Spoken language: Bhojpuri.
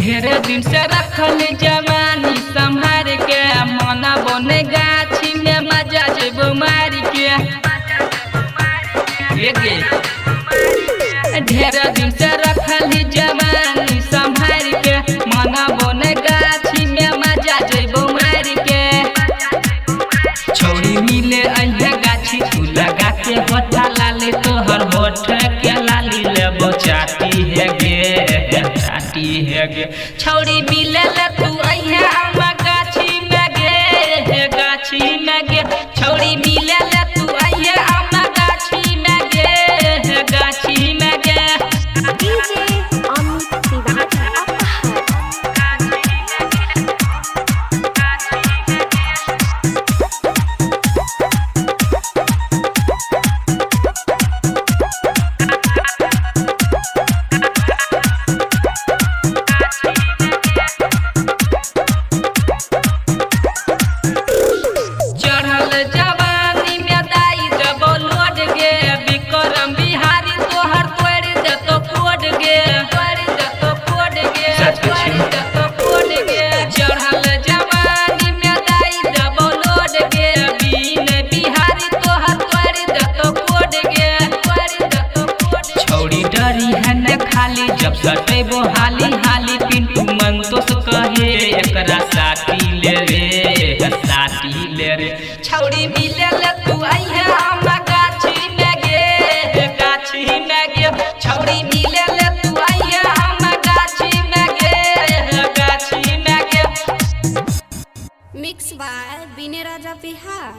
ढेरे दिन से रखल जवानी संभार के मना बने गाछी में मजा जेबो मार के। ढेरे दिन से रखल जवानी संभार के मना बने गाछी में मजा जेबो मार के। छौड़ी मिले अइहे गाछी तू लगा के होठा लाली तोहर होठ के लाली लेबो चाटी है गे छौड़ी मिले ले तू अइहे हम गाछी में गे गाछी में गे छौड़ी मिले ले तू अइहे हम गाछी में गे गाछी में गे। डीजे अमित खाली जब सटेबो हाली हाली पिंटू मंतोष कहे एकरा साटी ले रे छौड़ी मिले ले तू अइहे हम गाछी में गे गाछी में गे छौड़ी मिले ले तू अइहे हम गाछी में गे गाछी में गे। Mix by Vinay Raja Bihar.